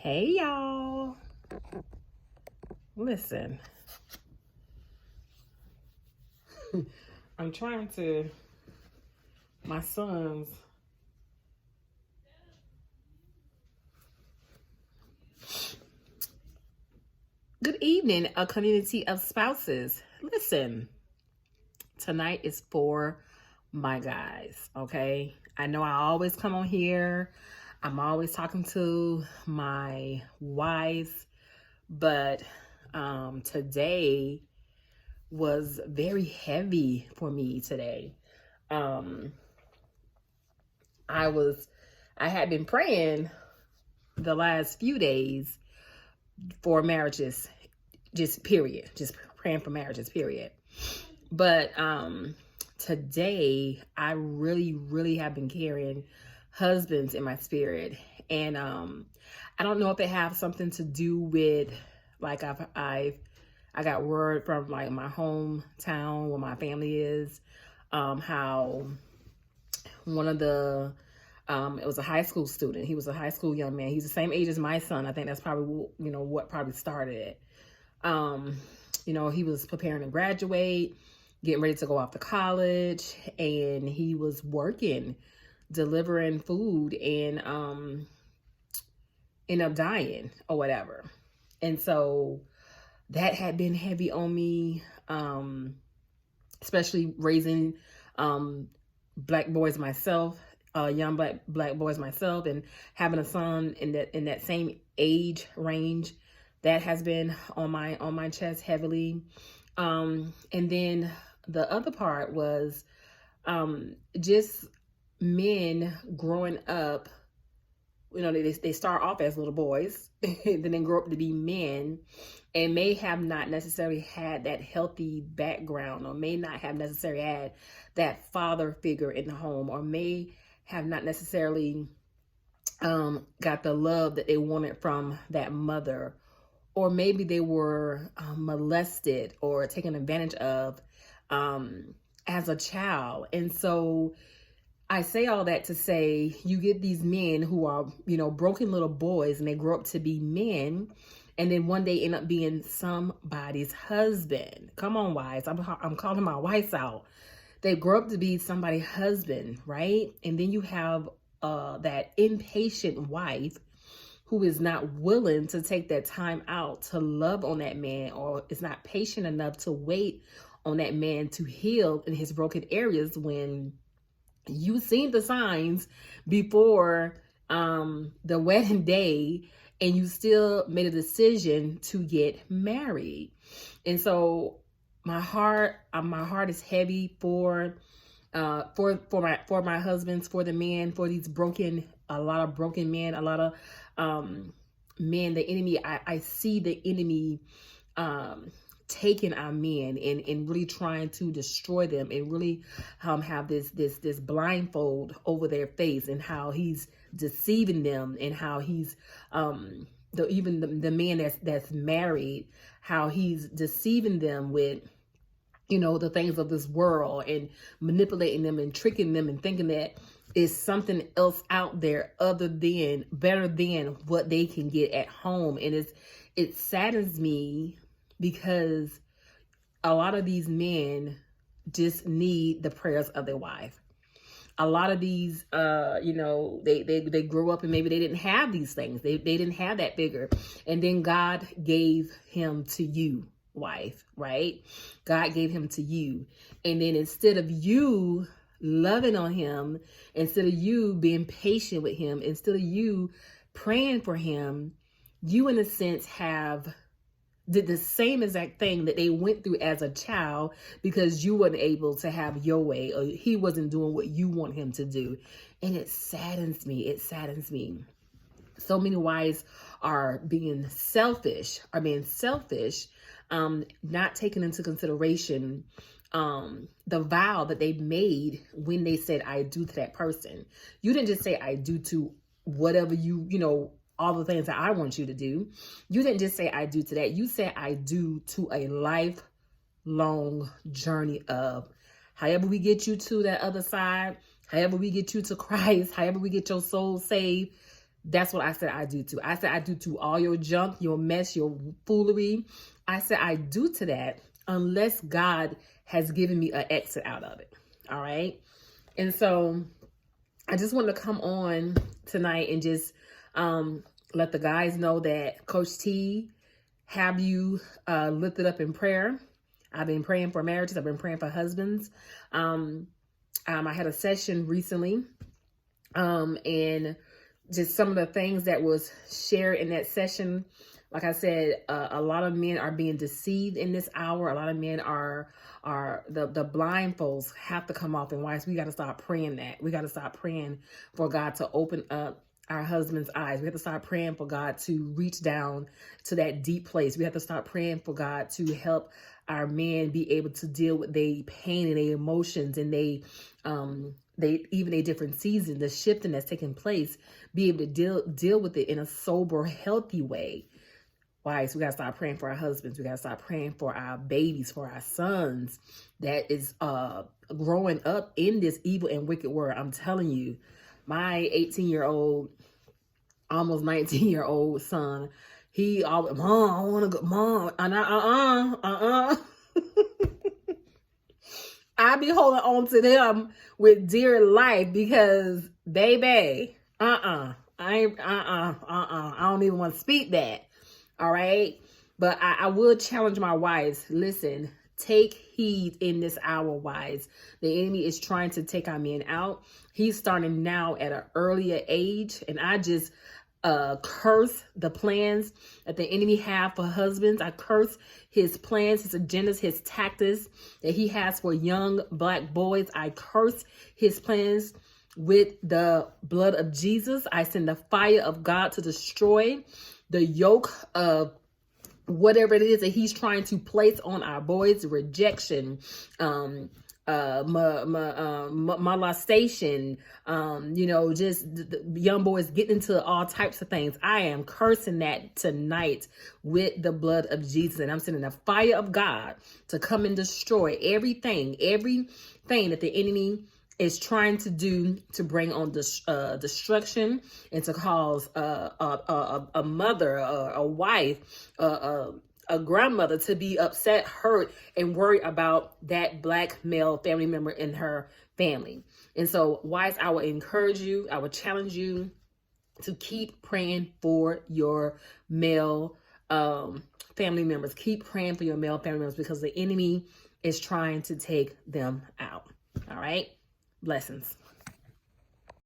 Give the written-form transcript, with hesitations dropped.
Hey y'all. Listen. I'm trying to my son's good evening, a community of spouses. Listen, tonight is for my guys, okay? I know I always come on here. I'm always talking to my wives, but today was very heavy for me today. I had been praying the last few days for marriages, just period, just praying for marriages, period. But today I really have been carrying husbands in my spirit, and I don't know if it has something to do with like I got word from like my hometown where my family is, how one of the it was a high school student. He was a high school young man. He's the same age as my son. I think that's probably what probably started it. He was preparing to graduate, getting ready to go off to college, and he was working, delivering food, and ended up dying or whatever. And so that had been heavy on me, especially raising black boys myself, young black boys myself, and having a son in that same age range. That has been on my chest heavily. And then the other part was just men growing up. They start off as little boys, then they grow up to be men, and may have not necessarily had that healthy background, or may not have necessarily had that father figure in the home, or may have not necessarily got the love that they wanted from that mother, or maybe they were molested or taken advantage of as a child. And so I say all that to say, you get these men who are, broken little boys, and they grow up to be men, and then one day end up being somebody's husband. Come on, wives. I'm calling my wives out. They grow up to be somebody's husband, right? And then you have that impatient wife who is not willing to take that time out to love on that man, or is not patient enough to wait on that man to heal in his broken areas, when you seen the signs before the wedding day, and you still made a decision to get married. And so my heart is heavy for my husbands, for the men, for these a lot of broken men, a lot of men. The enemy, I see the enemy taking our men and really trying to destroy them, and really have this blindfold over their face, and how he's deceiving them, and how he's the man that's married, how he's deceiving them with the things of this world, and manipulating them and tricking them, and thinking that it's something else out there better than what they can get at home. And it saddens me, because a lot of these men just need the prayers of their wife. A lot of these, they grew up and maybe they didn't have these things. They didn't have that bigger. And then God gave him to you, wife, right? God gave him to you. And then instead of you loving on him, instead of you being patient with him, instead of you praying for him, you in a sense did the same exact thing that they went through as a child, because you weren't able to have your way, or he wasn't doing what you want him to do. And it saddens me. It saddens me. So many wives are being selfish, not taking into consideration the vow that they made when they said I do to that person. You didn't just say I do to whatever all the things that I want you to do. You didn't just say I do to that. You said I do to a lifelong journey of however we get you to that other side, however we get you to Christ, however we get your soul saved. That's what I said I do to. I said I do to all your junk, your mess, your foolery. I said I do to that unless God has given me an exit out of it. All right. And so I just wanted to come on tonight and just let the guys know that Coach T have you lifted up in prayer. I've been praying for marriages. I've been praying for husbands. I had a session recently, and just some of the things that was shared in that session. Like I said, a lot of men are being deceived in this hour. A lot of men are the blindfolds have to come off. And wives, we got to start praying that. We got to start praying for God to open up our husband's eyes. We have to start praying for God to reach down to that deep place. We have to start praying for God to help our men be able to deal with their pain and their emotions and they even a different season, the shifting that's taking place, be able to deal with it in a sober, healthy way. Wives, we got to start praying for our husbands. We got to start praying for our babies, for our sons that is growing up in this evil and wicked world. I'm telling you, my 18-year-old, almost 19-year-old son, he always, Mom, I want to go, Mom, and I be holding on to them with dear life because, baby, I don't even want to speak that. All right. But I would challenge my wives. Listen, take heed in this hour, wives. The enemy is trying to take our men out. He's starting now at an earlier age. And I just curse the plans that the enemy have for husbands. I curse his plans, his agendas, his tactics that he has for young Black boys. I curse his plans with the blood of Jesus. I send the fire of God to destroy the yoke of whatever it is that he's trying to place on our boys, rejection, molestation, just the young boys getting into all types of things. I am cursing that tonight with the blood of Jesus. And I'm sending the fire of God to come and destroy everything that the enemy is trying to do to bring on destruction and to cause a mother, a wife, a grandmother to be upset, hurt, and worried about that Black male family member in her family. And so, wives, I would encourage you, I would challenge you to keep praying for your male family members. Keep praying for your male family members because the enemy is trying to take them out. All right? Blessings.